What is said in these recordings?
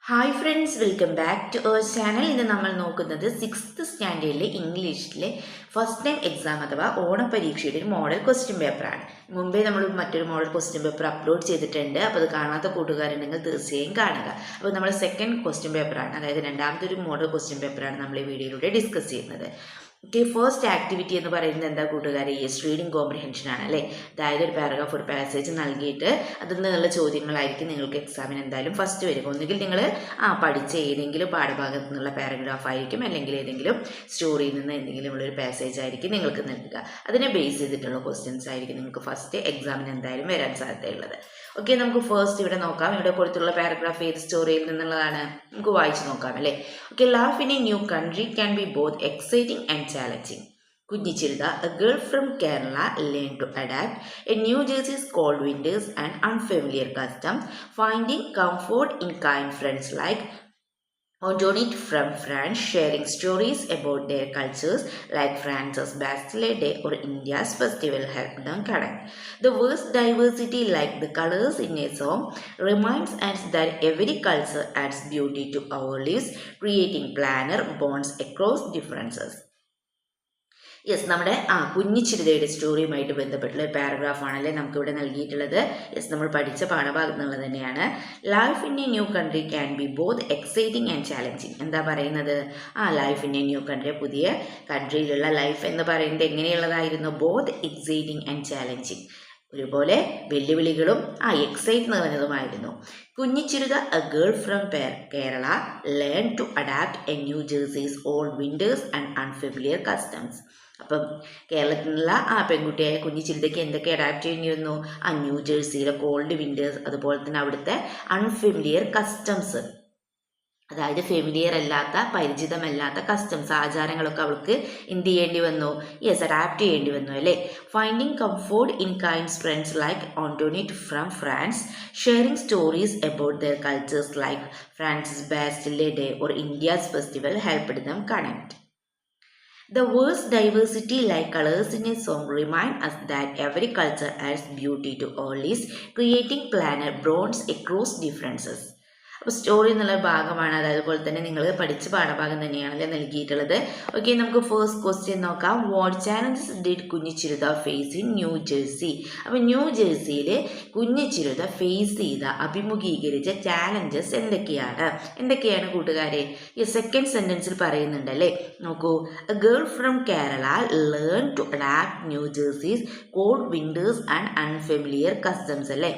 Hi friends, welcome back to our channel. ഇന്ന് നമ്മൾ നോക്കുന്നത് 6th സ്റ്റാൻഡേർഡിലെ ഇംഗ്ലീഷിലെ ഫസ്റ്റ് ടൈം എക്സാം അഥവാ ഓണപരീക്ഷയുടെ ഒരു മോഡൽ ക്വസ്റ്റ്യൻ പേപ്പറാണ്. മുമ്പേ നമ്മൾ മറ്റൊരു മോഡൽ ക്വസ്റ്റ്യൻ പേപ്പർ അപ്ലോഡ് ചെയ്തിട്ടുണ്ട്. അപ്പോൾ അത് കാണാത്ത കൂട്ടുകാരുണ്ടെങ്കിൽ തീർച്ചയായും കാണുക. അപ്പോൾ നമ്മൾ സെക്കൻഡ് ക്വസ്റ്റ്യൻ പേപ്പറാണ്, അതായത് രണ്ടാമത്തെ ഒരു മോഡൽ ക്വസ്റ്റ്യൻ പേപ്പറാണ് നമ്മൾ ഈ വീഡിയോയിലൂടെ ഡിസ്കസ് ചെയ്യുന്നത്. ഓക്കെ, ഫസ്റ്റ് ആക്ടിവിറ്റി എന്ന് പറയുന്നത് എന്താ കൂട്ടുകാരെ? യെസ്, റീഡിംഗ് കോംപ്രിഹെൻഷൻ ആണ് അല്ലേ. അതായത് ഒരു പാരഗ്രാഫ്, ഒരു പാസേജ് നൽകിയിട്ട് അതിൽ നിന്നുള്ള ചോദ്യങ്ങളായിരിക്കും നിങ്ങൾക്ക് എക്സാമിന് എന്തായാലും ഫസ്റ്റ് വരിക. ഒന്നുകിൽ നിങ്ങൾ പഠിച്ച ഏതെങ്കിലും പാഠഭാഗത്തു നിന്നുള്ള പാരഗ്രാഫ് ആയിരിക്കും, അല്ലെങ്കിൽ ഏതെങ്കിലും സ്റ്റോറിയിൽ നിന്ന് എന്തെങ്കിലും ഉള്ളൊരു പാസേജ് ആയിരിക്കും നിങ്ങൾക്ക് നൽകുക. അതിനെ ബേസ് ചെയ്തിട്ടുള്ള ക്വസ്റ്റ്യൻസ് ആയിരിക്കും നിങ്ങൾക്ക് ഫസ്റ്റ് എക്സാമിന് എന്തായാലും വരാൻ സാധ്യതയുള്ളത്. ഓക്കെ, നമുക്ക് ഫസ്റ്റ് ഇവിടെ നോക്കാം. ഇവിടെ കൊടുത്തുള്ള പാരഗ്രാഫ് ഏത് സ്റ്റോറിയിൽ നിന്നുള്ളതാണ്? നമുക്ക് വായിച്ചു നോക്കാം അല്ലേ. Okay, life in a new country can be both exciting and challenging. Kunjichirda, a girl from Kerala, learned to adapt a New Jersey's cold winters and unfamiliar customs, finding comfort in kind friends like Antoinette from France, sharing stories about their cultures like France's Bastille Day or India's festival helped them connect. The vast diversity, like the colors in a song, reminds us that every culture adds beauty to our lives, creating planner bonds across differences. Yes, നമ്മുടെ കുഞ്ഞിച്ചിരുതയുടെ സ്റ്റോറിയുമായിട്ട് ബന്ധപ്പെട്ടുള്ള ഒരു paragraph ആണല്ലേ നമുക്കിവിടെ നൽകിയിട്ടുള്ളത്. Yes, നമ്മൾ പഠിച്ച പാഠഭാഗത്ത് നിന്നുള്ളത് തന്നെയാണ്. Life in a new country can be both exciting and challenging. എന്താ പറയുന്നത്? Life in a new country, പുതിയ കൺട്രിയിലുള്ള ലൈഫ് എന്ന് പറയുന്നത് എങ്ങനെയുള്ളതായിരുന്നു? ബോത്ത് എക്സൈറ്റിംഗ് ആൻഡ് ചാലഞ്ചിങ്, ഒരുപോലെ വെല്ലുവിളികളും എക്സൈറ്റ് നിറഞ്ഞതുമായിരുന്നു. Kunhichirutha, a girl from Kerala, learn to adapt a new Jersey's old winters and unfamiliar customs. അപ്പം കേരളത്തിൽ നിന്നുള്ള പെൺകുട്ടിയായ കുഞ്ഞിച്ചിരുതയ്ക്ക് എന്തൊക്കെ അഡാപ്റ്റ് ചെയ്യേണ്ടി വന്നു? ന്യൂ ജേഴ്സിയിലെ കോൾഡ് വിൻഡേഴ്സ്, അതുപോലെ തന്നെ അവിടുത്തെ അൺഫെമിലിയർ കസ്റ്റംസ്, അതായത് ഫെമിലിയർ അല്ലാത്ത, പരിചിതമല്ലാത്ത കസ്റ്റംസ്, ആചാരങ്ങളൊക്കെ അവൾക്ക് എന്ത് ചെയ്യേണ്ടി വന്നു? യെസ്, അഡാപ്റ്റ് ചെയ്യേണ്ടി വന്നു അല്ലേ. Finding comfort in kind friends like Antoinette from France, sharing stories about their cultures like France's Bastille Day or India's festival helped them connect. The words diversity, like colors in a song, remind us that every culture adds beauty to our lives, creating planner bonds across differences. അപ്പോൾ story എന്നുള്ള ഭാഗമാണ്, അതുപോലെ തന്നെ നിങ്ങൾ പഠിച്ച പാഠഭാഗം തന്നെയാണല്ലേ നൽകിയിട്ടുള്ളത്. ഓക്കെ, നമുക്ക് ഫസ്റ്റ് ക്വസ്റ്റ്യൻ നോക്കാം. What challenges did Kunhichirutha face in New Jersey? അപ്പോൾ ന്യൂ ജേഴ്സിയിൽ കുഞ്ഞിച്ചിരുത ഫേസ് ചെയ്ത, അഭിമുഖീകരിച്ച ചാലഞ്ചസ് എന്തൊക്കെയാണ് കൂട്ടുകാരെ? ഈ സെക്കൻഡ് സെന്റൻസിൽ പറയുന്നുണ്ടല്ലേ, നോക്കൂ. A girl from Kerala learn to adapt New Jersey's cold winters and unfamiliar customs അല്ലേ.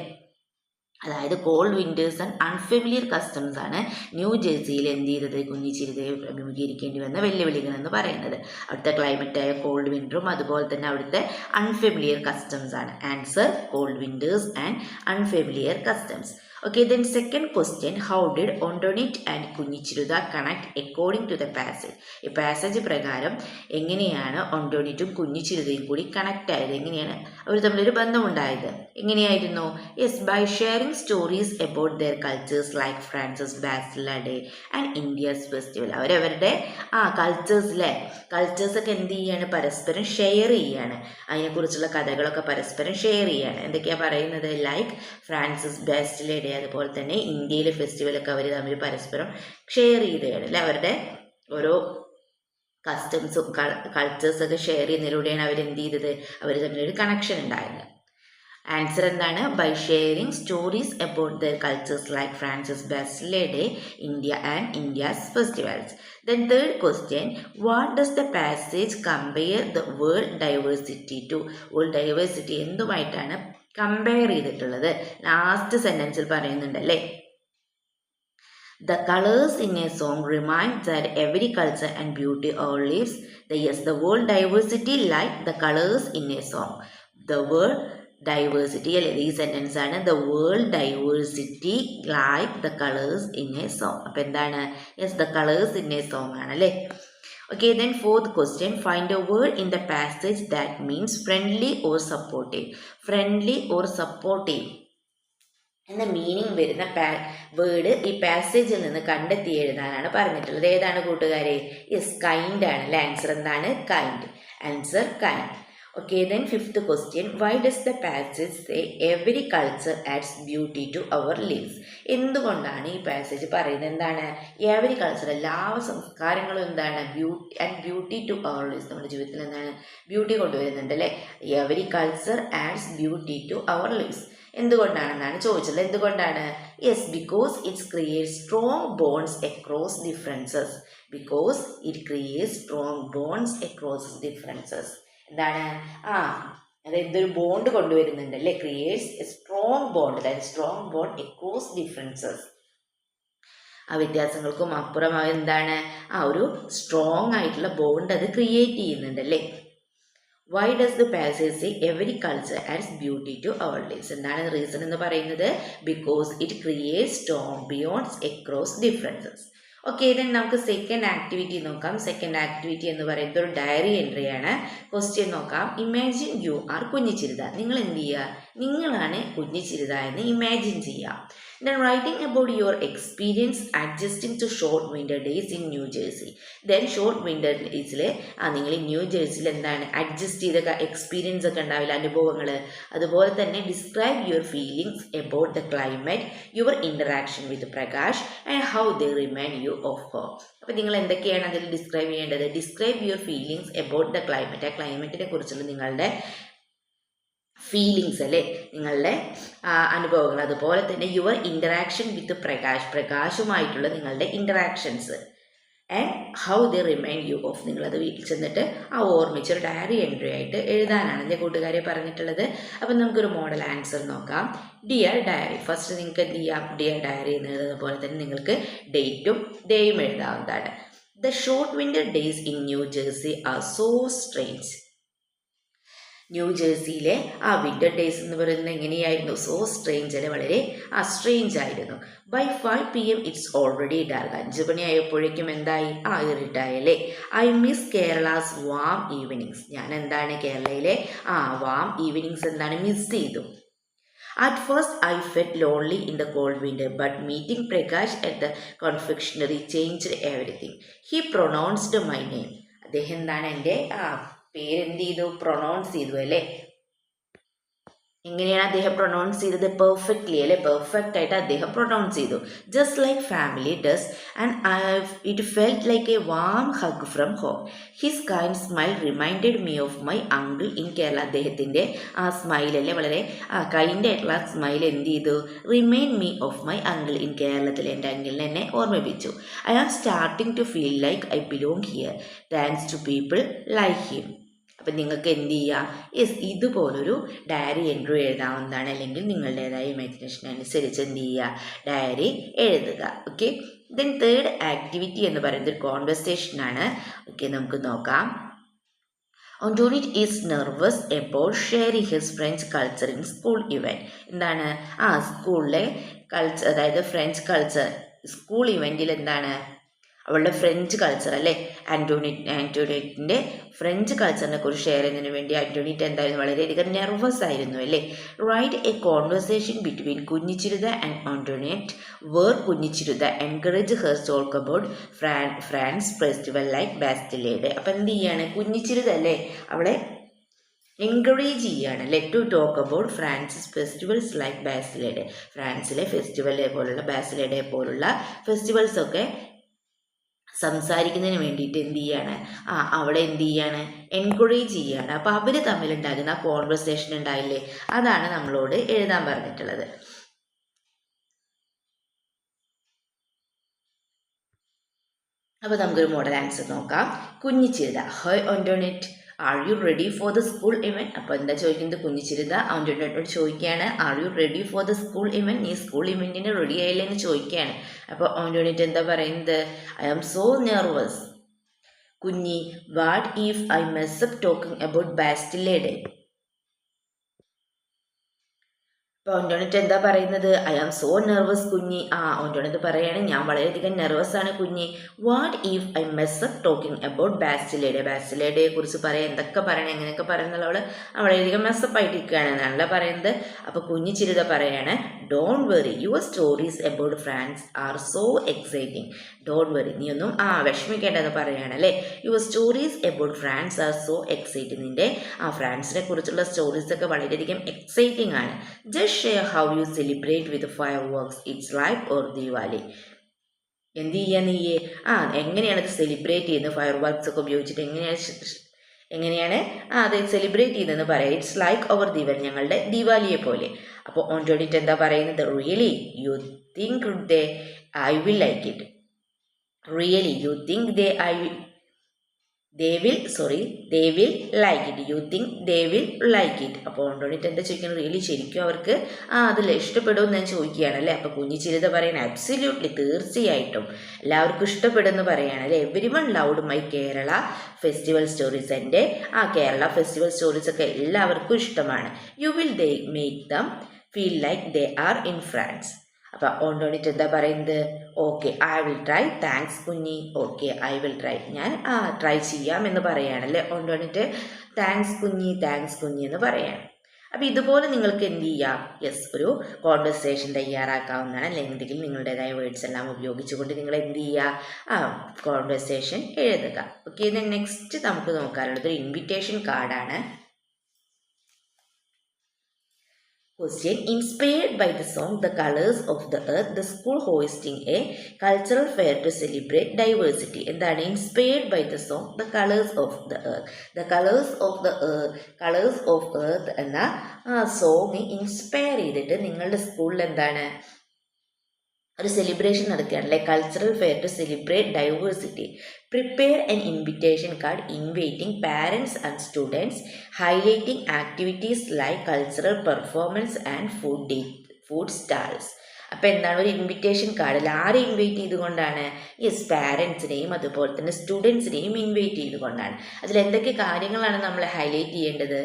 അതായത് cold winters and unfamiliar customs ആണ് ന്യൂ ജേഴ്സിയിൽ എന്ത് ചെയ്തത്? കുഞ്ഞിച്ചിരുതയെ അഭിമുഖീകരിക്കേണ്ടി വന്ന വെല്ലുവിളികൾ എന്ന് പറയുന്നത്. അവിടുത്തെ ക്ലൈമറ്റായ കോൾഡ് വിൻഡറും അതുപോലെ തന്നെ അവിടുത്തെ അൺഫെമിലിയർ കസ്റ്റംസ് ആണ്. Answer, cold winters and unfamiliar customs. Okay, then second question, how did Antoinette and Kunhichirutha connect according to the passage? ഈ പാസേജ് പ്രകാരം എങ്ങനെയാണ് Antoinetteഉം കുഞ്ഞിച്ചിരുതയും കൂടി കണക്ട് ആയത്? എങ്ങനെയാണ് അവർ തമ്മിലൊരു ബന്ധമുണ്ടായത്? എങ്ങനെയായിരുന്നു? Yes, by sharing stories about their cultures like France's Bastille Day and India's festival. അവരവരുടെ കൾച്ചേഴ്സൊക്കെ എന്ത് ചെയ്യാണ്? പരസ്പരം ഷെയർ ചെയ്യാണ്. അതിനെക്കുറിച്ചുള്ള കഥകളൊക്കെ പരസ്പരം ഷെയർ ചെയ്യാണ്. എന്തൊക്കെയാണ് പറയുന്നത്? ലൈക്ക് ഫ്രാൻസിസ് ബാസ്റ്റille ഡേ, അതുപോലെ തന്നെ ഇന്ത്യയിലെ ഫെസ്റ്റിവലൊക്കെ അവർ തമ്മിൽ പരസ്പരം ഷെയർ ചെയ്യുകയാണ് അല്ലെ. അവരുടെ ഓരോ കസ്റ്റംസും കൾച്ചേഴ്സൊക്കെ ഷെയർ ചെയ്യുന്നതിലൂടെയാണ് അവരെന്ത് ചെയ്തത്? അവർ തമ്മിലൊരു കണക്ഷൻ ഉണ്ടായത്. ആൻസർ എന്താണ്? By sharing stories about their cultures like France's Bastille Day, India and India's festivals. Then third question, what does the passage compare the world diversity to? World diversity എന്തുമായിട്ടാണ് compare ചെയ്തിട്ടുള്ളത്? Last സെന്റൻസിൽ പറയുന്നുണ്ടല്ലേ, the colors in a song remind that every culture and beauty our lives. The world diversity like the colors in a song. The world diversity അല്ലെ, ഈ sentence ആണ്. the world diversity like the colors in a song. അപ്പോൾ എന്താണ്? Yes, the colors in a song ആണല്ലേ. Okay, then fourth question, find a word in the passage that means friendly or supportive. Friendly or supportive എന്ന meaning വരുന്ന word ഈ പാസേജിൽ നിന്ന് കണ്ടെത്തി എഴുതാനാണ് പറഞ്ഞിട്ടുള്ളത്. ഏതാണ് കൂട്ടുകാരെ? യെസ്, കൈൻഡ് ആണ് അല്ലെ. ആൻസർ എന്താണ്? Kind. Answer kind. Okay, then fifth question. Why does the passage say every culture adds beauty to our lives? എന്തുകൊണ്ടാണ് ഈ പാസേജ് പറയുന്നത്? എന്താണ്? എവരി കൾച്ചർ, എല്ലാ സംസ്കാരങ്ങളും എന്താണ്? ബ്യൂട്ടി ടു അവർ lives, നമ്മുടെ ജീവിതത്തിൽ എന്താണ്? ബ്യൂട്ടി കൊണ്ടുവരുന്നുണ്ട് അല്ലേ? Every culture adds beauty to our lives. എന്തുകൊണ്ടാണെന്നാണ് ചോദിച്ചത്. എന്തുകൊണ്ടാണ്? Yes, because it's create strong bonds across differences. Because it create strong bonds across differences. എന്താണ്? അതായത് ഒരു ബോണ്ട് കൊണ്ടുവരുന്നുണ്ട് അല്ലേ? ക്രിയേറ്റ്സ് എ സ്ട്രോങ് ബോണ്ട്, അതായത് സ്ട്രോങ് ബോണ്ട് അക്രോസ് ഡിഫറൻസസ്. ആ വ്യത്യാസങ്ങൾക്കും അപ്പുറം എന്താണ്? ഒരു സ്ട്രോങ് ആയിട്ടുള്ള ബോണ്ട് അത് ക്രിയേറ്റ് ചെയ്യുന്നുണ്ട് അല്ലേ? Why does the passage say every culture adds beauty to our lives? എന്താണ് റീസൺ എന്ന് പറയുന്നത്? Because it create strong bonds across differences. Okay, then നമുക്ക് സെക്കൻഡ് ആക്ടിവിറ്റി നോക്കാം. സെക്കൻഡ് ആക്ടിവിറ്റി എന്ന് പറയുന്നത് ഒരു ഡയറി എൻട്രി ആണ്. ക്വസ്റ്റ്യൻ നോക്കാം. Imagine you are Kunhichirutha. നിങ്ങൾ എന്ത് ചെയ്യുക? നിങ്ങളാണ് കുഞ്ഞിച്ചിരുത എന്ന് ഇമാജിൻ ചെയ്യുക. Then writing about your experience adjusting to short winter days in New Jersey. Then short winter days'ൽ നിങ്ങൾ ന്യൂ ജേഴ്സിയിൽ എന്താണ് അഡ്ജസ്റ്റ് ചെയ്ത എക്സ്പീരിയൻസ് ഒക്കെ ഉണ്ടാവില്ല, അനുഭവങ്ങൾ. അതുപോലെ തന്നെ describe your feelings about the climate, your interaction with Prakash and how they remind you of home. അപ്പോൾ നിങ്ങൾ എന്തൊക്കെയാണ് അതിൽ ഡിസ്ക്രൈബ് ചെയ്യേണ്ടത്? Describe your feelings about the climate. ആ ക്ലൈമറ്റിനെ കുറിച്ചുള്ള നിങ്ങളുടെ ഫീലിങ്സ് അല്ലേ, നിങ്ങളുടെ അനുഭവങ്ങൾ. അതുപോലെ തന്നെ യുവർ ഇൻറ്ററാക്ഷൻ വിത്ത് പ്രകാശുമായിട്ടുള്ള നിങ്ങളുടെ interactions and how the remind you of. നിങ്ങളത് വീട്ടിൽ ചെന്നിട്ട് ഓർമ്മിച്ചൊരു ഡയറി എൻട്രി ആയിട്ട് എഴുതാനാണ് എൻ്റെ കൂട്ടുകാരെ പറഞ്ഞിട്ടുള്ളത്. അപ്പം നമുക്കൊരു മോഡൽ ആൻസർ നോക്കാം. Dear diary. ഫസ്റ്റ് നിങ്ങൾക്ക് എന്ത് ചെയ്യാം? ഡിയർ ഡയറി എന്ന് എഴുതുന്ന പോലെ തന്നെ നിങ്ങൾക്ക് ഡേറ്റും ഡേയും എഴുതാവുന്നതാണ്. The short winter days in New Jersey are so strange. New ജേഴ്സിയിലെ വിൻ്റർ ഡേയ്സ് എന്ന് പറയുന്നത് എങ്ങനെയായിരുന്നു? സോ സ്ട്രേഞ്ച് അല്ലെ, വളരെ സ്ട്രേഞ്ച് ആയിരുന്നു. By 5 PM it's already dark. 5 മണിയായപ്പോഴേക്കും എന്തായി? ഇരുട്ടായല്ലേ. I miss Kerala's warm evenings. ഞാൻ എന്താണ് കേരളയിലെ വാം ഈവനിങ്സ് എന്താണ് മിസ് ചെയ്തു. At first I felt lonely in the cold winter, but meeting Prakash at the confectionery changed everything. He pronounced my name. അദ്ദേഹം എന്താണ് എൻ്റെ പേരെന്ത് ചെയ്തു? പ്രൊനൗൺസ് ചെയ്തു അല്ലേ. എങ്ങനെയാണ് അദ്ദേഹം പ്രൊനൗൺസ് ചെയ്തത്? പെർഫെക്റ്റ്ലി അല്ലേ, പെർഫെക്റ്റ് ആയിട്ട് അദ്ദേഹം പ്രൊനൗൺസ് ചെയ്തു. Just like family does and it felt like a warm hug from home. His kind smile reminded me of my uncle in Kerala. അദ്ദേഹത്തിൻ്റെ സ്മൈൽ അല്ലേ, വളരെ കൈൻഡ് ആയിട്ടുള്ള സ്മൈൽ എന്ത് ചെയ്തു? Remind me of my uncle in കേരളത്തിൽ എൻ്റെ അങ്കിളിനെ എന്നെ ഓർമ്മിപ്പിച്ചു. I am starting to feel like I belong here thanks to people like him. അപ്പം നിങ്ങൾക്ക് എന്ത് ചെയ്യാം? ഇതുപോലൊരു ഡയറി എൻട്രി എഴുതാവുന്നതാണ്, അല്ലെങ്കിൽ നിങ്ങളുടേതായ ഇമാജിനേഷൻ അനുസരിച്ച് എന്ത് ചെയ്യുക? ഡയറി എഴുതുക. ഓക്കെ, ദെൻ തേർഡ് ആക്ടിവിറ്റി എന്ന് പറയുന്നത് ഒരു കോൺവെർസേഷനാണ്. ഓക്കെ, നമുക്ക് നോക്കാം. Antoinette is nervous about sharing his French culture in school event. എന്താണ്? സ്കൂളിലെ കൾച്ചർ, അതായത് ഫ്രഞ്ച് കൾച്ചർ സ്കൂൾ ഇവൻറ്റിൽ എന്താണ് അവളുടെ ഫ്രഞ്ച് കൾച്ചർ അല്ലേ, ആൻറ്റോണിയറ്റിൻ്റെ ഫ്രഞ്ച് കൾച്ചറിനെ കുറിച്ച് ഷെയർ ചെയ്യുന്നതിന് വേണ്ടി ആൻറ്റോണിയറ്റ് എന്തായിരുന്നു? വളരെയധികം നെർവസ് ആയിരുന്നു അല്ലേ. Write a conversation between Kunhichirutha and Antoinette where Kunhichirutha encourage her talk about France festival like Bastille Day. അപ്പം എന്ത് ചെയ്യാണ്? കുഞ്ഞിച്ചിരുത അല്ലേ അവളെ എൻകറേജ് ചെയ്യുകയാണ് അല്ലേ, to talk about France's festivals like Bastille Day. ഫ്രാൻസിലെ ഫെസ്റ്റിവലെ പോലുള്ള ബാസ്റ്റിലേഡെ പോലുള്ള ഫെസ്റ്റിവൽസൊക്കെ സംസാരിക്കുന്നതിന് വേണ്ടിയിട്ട് എന്ത് ചെയ്യാണ്? അവിടെ എന്ത് ചെയ്യാണ്? എൻകറേജ് ചെയ്യുകയാണ്. അപ്പോൾ അവർ തമ്മിലുണ്ടാകുന്ന കോൺവെർസേഷൻ ഉണ്ടായില്ലേ, അതാണ് നമ്മളോട് എഴുതാൻ പറഞ്ഞിട്ടുള്ളത്. അപ്പോൾ നമുക്കൊരു മോഡൽ ആൻസർ നോക്കാം. Kunhichirutha. Hi Antoinette, are you ready for the school event? അപ്പോൾ എന്താ ചോദിക്കുന്നത്? കുഞ്ഞിച്ചിരുത ആൻറ്റോണിയറ്റോട് ചോദിക്കുകയാണ്, are you ready for the school event? നീ സ്കൂൾ ഇവൻറ്റിന് റെഡി ആയില്ലേ എന്ന് ചോദിക്കുകയാണ്. അപ്പോൾ ആൻറ്റോണിയറ്റ് എന്താ പറയുന്നത്? I am so nervous. Kunhi, what if I mess up talking about Bastille Day? അപ്പോൾ ആൻറ്റോണിയറ്റ് എന്താ പറയുന്നത്? ഐ ആം സോ നെർവസ് കുഞ്ഞി. ആൻറ്റോണിയറ്റ് പറയാണ്, ഞാൻ വളരെയധികം നെർവസ് ആണ് Kunhi. What if I mess up talking about Bastille ഡേയെ കുറിച്ച് പറയാം, എന്തൊക്കെ പറയണം, എങ്ങനെയൊക്കെ പറയുന്നത് വളരെയധികം മെസ്സപ്പ് ആയിട്ടിരിക്കുകയാണ് എന്നാണല്ലോ പറയുന്നത്. അപ്പോൾ കുഞ്ഞിച്ചിരുത പറയാണ്, don't worry your stories about France are so exciting. Don't worry, നീ ഒന്നും വിഷമിക്കേണ്ടെന്ന് പറയുകയാണല്ലേ. Your stories about France are so exciting. നിന്റെ ഫ്രാൻസിനെ കുറിച്ചുള്ള സ്റ്റോറീസ് ഒക്കെ വളരെയധികം എക്സൈറ്റിംഗ് ആണ്. Just share how you celebrate with fireworks it's like or Deepavali. എന്ത് ചെയ്യാ നീയെ എങ്ങനെയാണ് ഇത് സെലിബ്രേറ്റ് ചെയ്യുന്നത്? ഫയർ വർക്ക്സ് ഒക്കെ ഉപയോഗിച്ചിട്ട് എങ്ങനെയാണ് അത് സെലിബ്രേറ്റ് ചെയ്തതെന്ന് പറയാം. ഇറ്റ്സ് ലൈക്ക് അവർ ദീപാവലി, ഞങ്ങളുടെ ദീപാവലിയെ പോലെ. അപ്പോൾ ഓൺ വേണ്ടിയിട്ട് എന്താ പറയുന്നത്? Really you think they I will like it. Really you think they will like it. You think they will like it. അപ്പോൾ ഓണ്ടോണിട്ട് എന്താ ചോദിക്കുന്നത്? റിയലി ശരിക്കും അവർക്ക് അതിൽ ഇഷ്ടപ്പെടുമെന്ന് ഞാൻ ചോദിക്കുകയാണല്ലേ. അപ്പോൾ കുഞ്ഞിച്ചിരിത പറയണേ അബ്സല്യൂട്ട്ലി, തീർച്ചയായിട്ടും എല്ലാവർക്കും ഇഷ്ടപ്പെടുമെന്ന് പറയുകയാണല്ലേ. Everyone loved my Kerala festival stories. എൻ്റെ കേരള ഫെസ്റ്റിവൽ സ്റ്റോറീസ് ഒക്കെ എല്ലാവർക്കും ഇഷ്ടമാണ്. You will make them feel like they are in France. അപ്പം ഓണ്ടോണിട്ട് എന്താ പറയുന്നത്? Okay I will try, thanks Kunhi. Okay I will try, ഞാൻ ട്രൈ ചെയ്യാം എന്ന് പറയുകയാണല്ലേ. ഓണ്ടോണിട്ട് താങ്ക്സ് കുഞ്ഞി എന്ന് പറയാണ്. അപ്പം ഇതുപോലെ നിങ്ങൾക്ക് എന്ത് ചെയ്യാം? ഒരു കോൺവെർസേഷൻ തയ്യാറാക്കാവുന്നതാണ്. അല്ലെങ്കിൽ എന്തെങ്കിലും നിങ്ങളുടേതായ വേർഡ്സ് എല്ലാം ഉപയോഗിച്ചുകൊണ്ട് നിങ്ങൾ എന്ത് ചെയ്യുക? കോൺവെർസേഷൻ എഴുതുക. ഓക്കെ, നെക്സ്റ്റ് നമുക്ക് നോക്കാനുള്ളത് ഒരു ഇൻവിറ്റേഷൻ കാർഡാണ്. Question: Inspired by the song The Colors of the Earth, the school hosting a cultural fair to celebrate diversity. എന്താണ് inspired by the song the colours of the earth? The colours of earth എന്ന song inspire ചെയ്തിട്ട് നിങ്ങളുടെ സ്കൂളിൽ എന്താണ് ഒരു celebration നടക്കുകയാണല്ലേ. Cultural fair to celebrate diversity. Prepare an invitation card inviting parents and students, highlighting activities like cultural performance and food stalls. അപ്പം എന്താണ് ഒരു ഇൻവിറ്റേഷൻ കാർഡിൽ ആരെ ഇൻവൈറ്റ് ചെയ്തുകൊണ്ടാണ്? പാരൻസിനെയും അതുപോലെ തന്നെ സ്റ്റുഡൻസിനെയും ഇൻവൈറ്റ് ചെയ്തുകൊണ്ടാണ്. അതിൽ എന്തൊക്കെ കാര്യങ്ങളാണ് നമ്മൾ ഹൈലൈറ്റ് ചെയ്യേണ്ടത്?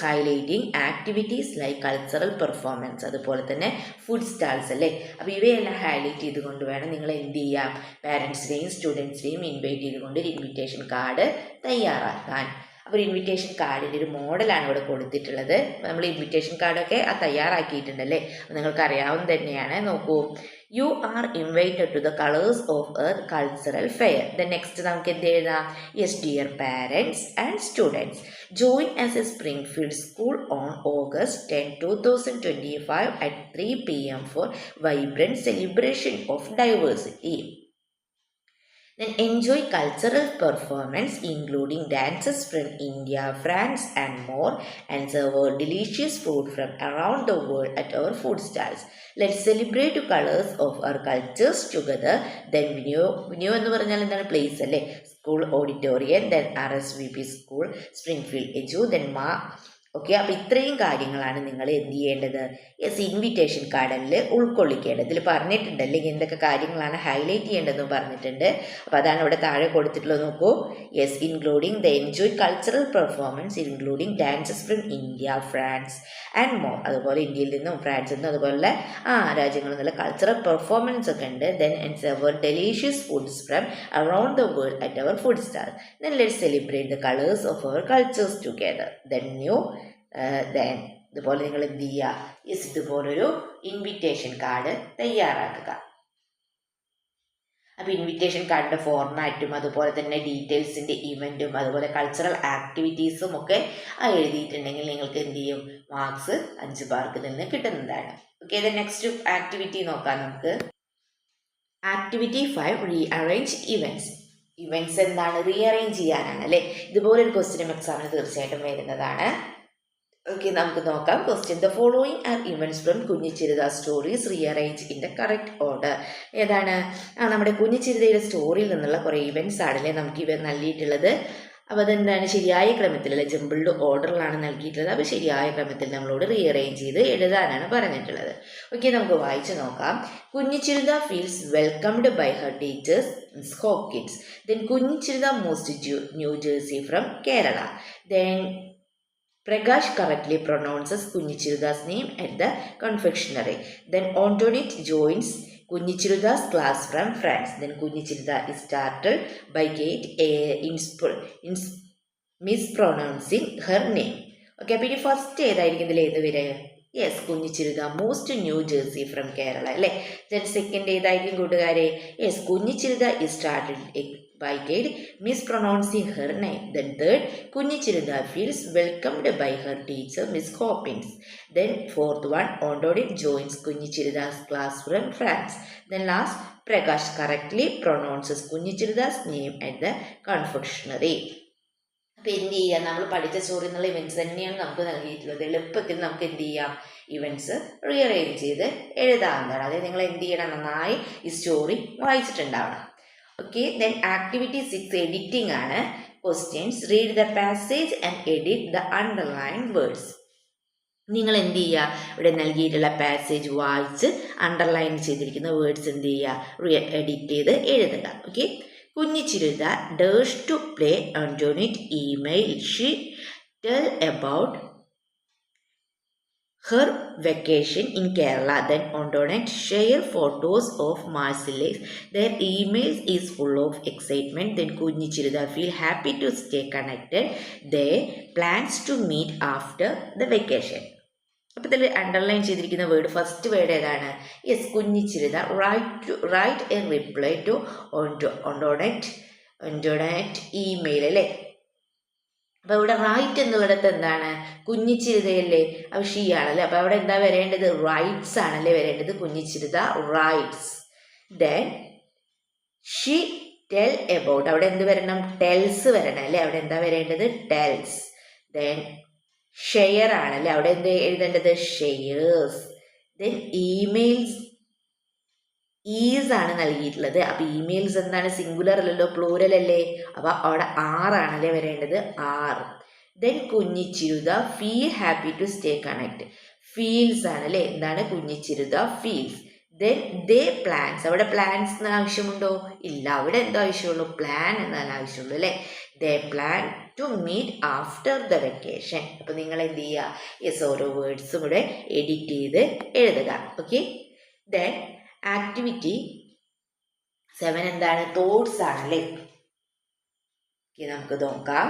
Highlighting activities like cultural performance, അതുപോലെ തന്നെ ഫുഡ് സ്റ്റാൾസ് അല്ലേ. അപ്പോൾ ഇവയെല്ലാം ഹൈലൈറ്റ് ചെയ്തുകൊണ്ട് വേണം നിങ്ങൾ എന്ത് ചെയ്യാം? പാരൻസിനെയും സ്റ്റുഡൻസിനെയും ഇൻവൈറ്റ് ചെയ്തുകൊണ്ട് ഒരു ഇൻവിറ്റേഷൻ കാർഡ് തയ്യാറാക്കാൻ. അപ്പോൾ ഇൻവിറ്റേഷൻ കാർഡിൻ്റെ ഒരു മോഡലാണ് ഇവിടെ കൊടുത്തിട്ടുള്ളത്. നമ്മൾ ഇൻവിറ്റേഷൻ കാർഡൊക്കെ തയ്യാറാക്കിയിട്ടുണ്ടല്ലേ, നിങ്ങൾക്ക് അറിയാവുന്ന തന്നെയാണ്. നോക്കൂ, you are invited to the colours of earth cultural fair. Then next നമുക്ക് എന്ത് എഴുതാം? Dear parents and students, join us a Springfield school on August 10, 2025 at 3 p.m. for vibrant celebration of diversity. Then enjoy cultural performance including dances from India, France and more, and serve delicious food from around the world at our food stalls. Let's celebrate the colors of our cultures together. Then Vinyo എന്ന് പറഞ്ഞാൽ എന്താണ്? Place അല്ലേ. School auditorium, then RSVP school, Springfield edu, then okay. അപ്പോൾ ഇത്രയും കാര്യങ്ങളാണ് നിങ്ങൾ എന്ത് ചെയ്യേണ്ടത്? ഇൻവിറ്റേഷൻ കാർഡിൽ ഉൾക്കൊള്ളിക്കേണ്ടത്. ഇതിൽ പറഞ്ഞിട്ടുണ്ട് അല്ലെങ്കിൽ എന്തൊക്കെ കാര്യങ്ങളാണ് ഹൈലൈറ്റ് ചെയ്യേണ്ടതെന്ന് പറഞ്ഞിട്ടുണ്ട്. അപ്പോൾ അതാണ് ഇവിടെ താഴെ കൊടുത്തിട്ടുള്ളത്. നോക്കൂ, including the enjoy cultural performance including dances from India, France and more. അതുപോലെ ഇന്ത്യയിൽ നിന്നും ഫ്രാൻസിൽ നിന്നും അതുപോലെ രാജ്യങ്ങളിൽ നിന്നുള്ള കൾച്ചറൽ പെർഫോമൻസ് ഒക്കെ ഉണ്ട്. Then our delicious foods from around the world at our food stall. Then let's celebrate the colours of our cultures together. Then ഇതുപോലെ നിങ്ങൾ എന്ത് ചെയ്യുക? ഇതുപോലൊരു ഇൻവിറ്റേഷൻ കാർഡ് തയ്യാറാക്കുക. അപ്പോൾ ഇൻവിറ്റേഷൻ കാർഡിൻ്റെ ഫോർമാറ്റും അതുപോലെ തന്നെ ഡീറ്റെയിൽസിൻ്റെ ഇവൻറ്റും അതുപോലെ കൾച്ചറൽ ആക്ടിവിറ്റീസും ഒക്കെ എഴുതിയിട്ടുണ്ടെങ്കിൽ നിങ്ങൾക്ക് എന്ത് ചെയ്യും? മാർക്സ് 5 മാർക്ക് നിന്ന് കിട്ടുന്നതാണ്. ഓക്കെ, നെക്സ്റ്റ് ആക്ടിവിറ്റി നോക്കാം നമുക്ക്. Activity 5 rearrange events. ഇവൻറ്റ്സ് എന്താണ്? റീഅറേഞ്ച് ചെയ്യാനാണ് അല്ലേ. ഇതുപോലൊരു ക്വസ്റ്റ്യൻ എക്സാമിന് തീർച്ചയായിട്ടും വരുന്നതാണ്. ഓക്കെ, നമുക്ക് നോക്കാം. Question: the following are events from Kunhichiruta stories rearrange in the correct order. ഏതാണ്? നമ്മുടെ കുഞ്ഞിച്ചിരുതയുടെ സ്റ്റോറിയിൽ നിന്നുള്ള കുറേ ഇവൻറ്റ്സ് ആണല്ലേ നമുക്ക് ഇവ നൽകിയിട്ടുള്ളത്. അപ്പോൾ അതെന്താണ്? ശരിയായ ക്രമത്തിലല്ല, ജംബിൾഡ് ഓർഡറിലാണ് നൽകിയിട്ടുള്ളത്. അപ്പോൾ ശരിയായ ക്രമത്തിൽ നമ്മളോട് റീഅറേഞ്ച് ചെയ്ത് എഴുതാനാണ് പറഞ്ഞിട്ടുള്ളത്. ഓക്കെ, നമുക്ക് വായിച്ചു നോക്കാം. Kunhichiruta feels welcomed by her teachers Hopkins. Then Kunhichiruta moves to New Jersey from Kerala. Then Prakash correctly pronounces Kunjichiruda's name at the confectionery. Then Antoinette joins Kunjichiruda's class from France. Then Kunjichiruda is startled by Kate mispronouncing her name. Okay, അപ്പോൾ ഇനി first ഏതായിരിക്കും ഇതിൽ ഏത് വരിക? Yes, Kunhichiruta moves to New Jersey from Kerala അല്ലേ. Then second ഏതായിരിക്കും കൂട്ടുകാരെ? Yes, Kunhichiruta is started excited mispronouncing her name. Then third, Kunhichiruta feels welcomed by her teacher Miss Hopkins. Then fourth one, Ondodin joins കുഞ്ഞിച്ചിരുതാ's class from France. Then last, Prakash correctly pronounces കുഞ്ഞിച്ചിരുതാ's name at the confectionery. അപ്പോൾ എന്ത് ചെയ്യുക, നമ്മൾ പഠിച്ച story എന്നുള്ള events തന്നെയാണ് നമുക്ക് നൽകിയിട്ടുള്ളത്. എളുപ്പത്തിൽ നമുക്ക് എന്ത് ചെയ്യാം, ഇവൻറ്റ്സ് റീഅറേഞ്ച് ചെയ്ത് എഴുതാവുന്നതാണ്. അതായത് നിങ്ങൾ എന്ത് ചെയ്യണം, നന്നായി ഈ സ്റ്റോറി വായിച്ചിട്ടുണ്ടാവണം. ഓക്കെ, ദെൻ ആക്ടിവിറ്റി 6 എഡിറ്റിംഗ് ആണ്. Questions: read the passage and edit the underline words. നിങ്ങൾ എന്ത് ചെയ്യുക, ഇവിടെ നൽകിയിട്ടുള്ള പാസേജ് വായിച്ച് അണ്ടർലൈൻ ചെയ്തിരിക്കുന്ന വേർഡ്സ് എന്ത് ചെയ്യുക, എഡിറ്റ് ചെയ്ത് എഴുതുക. Okay, Kunhichiruta dares to play Antoinette email. She tell about her vacation in Kerala. Then Antoinette share photos of Marcellus. Their emails is full of excitement. Then കുഞ്ഞിച്ചിരുത feel happy to stay connected. They plans to meet after the vacation. അപ്പോൾ ഇതിൽ underline ചെയ്തിരിക്കുന്ന word, first word ഏതാണ്? Yes, Kunhichiruta write a reply to Antoinette email അല്ലേ. അപ്പോൾ ഇവിടെ right എന്നുള്ളിടത്ത് എന്താണ്, കുഞ്ഞിച്ചിരുതയല്ലേ, അപ്പോൾ ഷീ ആണല്ലേ. അപ്പോൾ അവിടെ എന്താ വരേണ്ടത്, റൈറ്റ്സ് ആണല്ലേ വരേണ്ടത്. Kunhichiruta writes. Then she tell about, അവിടെ എന്ത് വരണം, ടെൽസ് വരണം അല്ലേ. അവിടെ എന്താ വരേണ്ടത്, ടെൽസ്. ദെൻ ഷെയർ ആണല്ലേ, അവിടെ എന്ത് എഴുതേണ്ടത്, ഷെയർസ്. ദെൻ ഇമെയിൽസ് ഈസ് ആണ് നൽകിയിട്ടുള്ളത്. അപ്പോൾ ഇമെയിൽസ് എന്താണ്, സിംഗുലർ അല്ലല്ലോ, പ്ലൂരൽ അല്ലേ. അപ്പോൾ അവിടെ ആറാണല്ലേ വരേണ്ടത്, are. Then Kunhichiruta feel happy to stay connect, feels ആണല്ലേ. എന്താണ്, Kunhichiruta feels. Then they plans, അവിടെ പ്ലാൻസ് എന്ന ആവശ്യമുണ്ടോ, ഇല്ല. അവിടെ എന്തോ ആവശ്യമുള്ളൂ, പ്ലാൻ എന്നാണ് ആവശ്യമുള്ളൂ അല്ലേ. They plan to meet after the vacation. അപ്പോൾ നിങ്ങൾ എന്ത് ചെയ്യുക, യെസ്, ഓരോ വേർഡ്സും ഇവിടെ എഡിറ്റ് ചെയ്ത് എഴുതുക. ഓക്കെ, ദെൻ ആക്ടിവിറ്റി 7 എന്താണ്, തോട്ട്സ് ആണല്ലേ. ഓക്കെ, നമുക്ക് നോക്കാം.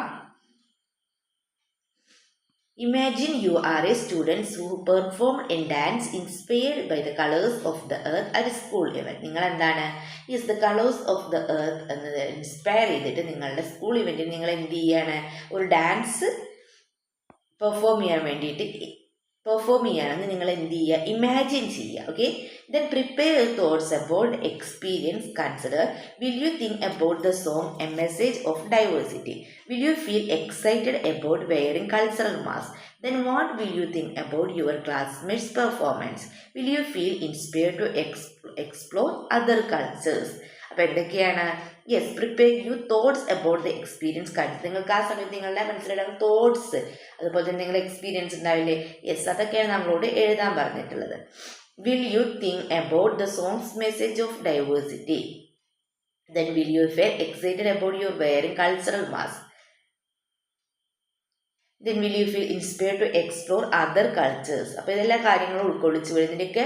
Imagine you are a student who performed in dance inspired by the colors of the earth at a school event. നിങ്ങൾ എന്താണ്, yes, the colors of the earth എന്നത് inspire ചെയ്തിട്ട് നിങ്ങളുടെ school ഇവൻറ്റിൽ നിങ്ങൾ എന്ത് ചെയ്യാണ്, ഒരു ഡാൻസ് പെർഫോം ചെയ്യാനെന്ന് നിങ്ങൾ എന്ത് ചെയ്യുക, ഇമാജിൻ ചെയ്യുക. Okay, then prepare thoughts about experience. Consider, will you think about the song A message of diversity? Will you feel excited about wearing cultural mask? Then what will you think about your classmates' performance? Will you feel inspired to explore other cultures? അപ്പോൾ എന്തൊക്കെയാണ്, yes, prepare U thoughts about the experience. നിങ്ങൾക്ക് ആ സമയത്ത് നിങ്ങളുടെ മനസ്സിലുള്ള thoughts, അതുപോലെ തന്നെ നിങ്ങളുടെ എക്സ്പീരിയൻസ് ഉണ്ടാവില്ലേ, യെസ്, അതൊക്കെയാണ് നമ്മളോട് എഴുതാൻ പറഞ്ഞിട്ടുള്ളത്. Will you think about the song's message of diversity? Then will you feel excited about your wearing cultural mask? Then will you feel inspired to explore other cultures? അപ്പോൾ ഇതെല്ലാ കാര്യങ്ങളും ഉൾക്കൊള്ളിച്ച് വേണം, ഇതിൻ്റെയൊക്കെ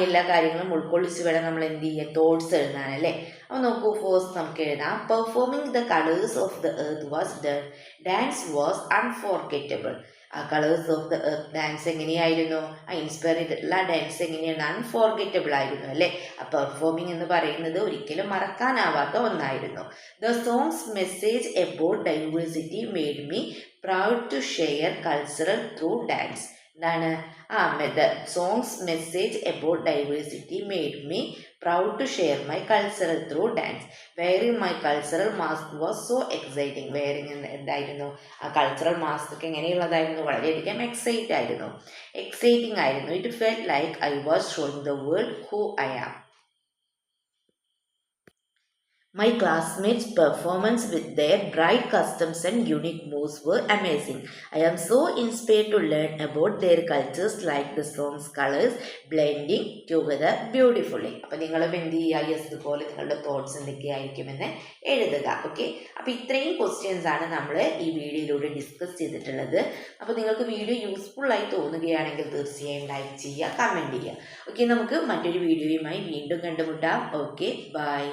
എല്ലാ കാര്യങ്ങളും ഉൾക്കൊള്ളിച്ച് വേണം നമ്മൾ എന്ത് ചെയ്യുക, തോട്ട്സ് എഴുതാനല്ലേ. അപ്പോൾ നോക്കൂ, ഫസ്റ്റ് നമുക്ക് എഴുതാം. Performing the colours of the earth was done. Dance was unforgettable. ആ colours of the earth dance എങ്ങനെയായിരുന്നു, ഇൻസ്പയർ ചെയ്തിട്ടുള്ള ഡാൻസ് എങ്ങനെയാണ്, അൺഫോർഗെറ്റബിൾ ആയിരുന്നു അല്ലേ. ആ പെർഫോമിംഗ് എന്ന് പറയുന്നത് ഒരിക്കലും മറക്കാനാവാത്ത ഒന്നായിരുന്നു. The song's message about diversity made me proud to share cultural through dance. എന്താണ്, the song's message about diversity made me proud to share my cultural through dance. Wearing my cultural mask was so exciting. Wearing എന്തായിരുന്നു, ആ cultural mask ഒക്കെ എങ്ങനെയുള്ളതായിരുന്നു, വളരെയധികം exciting ആയിരുന്നു. It felt like I was showing the world who I am. My classmates' performance with their bright costumes and unique moves were amazing. I am so inspired to learn about their cultures like the song's colors blending together beautifully. അപ്പോൾ നിങ്ങളും എന്ത് ചെയ്യുക, yes, ഇതുപോലെ നിങ്ങളുടെ thoughts എന്തൊക്കെയായിരിക്കുമെന്ന് എഴുതുക. Okay, അപ്പോൾ ഇത്രയും questions ആണ് നമ്മൾ ഈ വീഡിയോയിലൂടെ ഡിസ്കസ് ചെയ്തിട്ടുള്ളത്. അപ്പോൾ നിങ്ങൾക്ക് വീഡിയോ യൂസ്ഫുൾ ആയി തോന്നുകയാണെങ്കിൽ തീർച്ചയായും ലൈക്ക് ചെയ്യുക, കമൻറ്റ് ചെയ്യുക. ഓക്കെ, നമുക്ക് മറ്റൊരു വീഡിയോയുമായി വീണ്ടും കണ്ടുമുട്ടാം. Okay, by.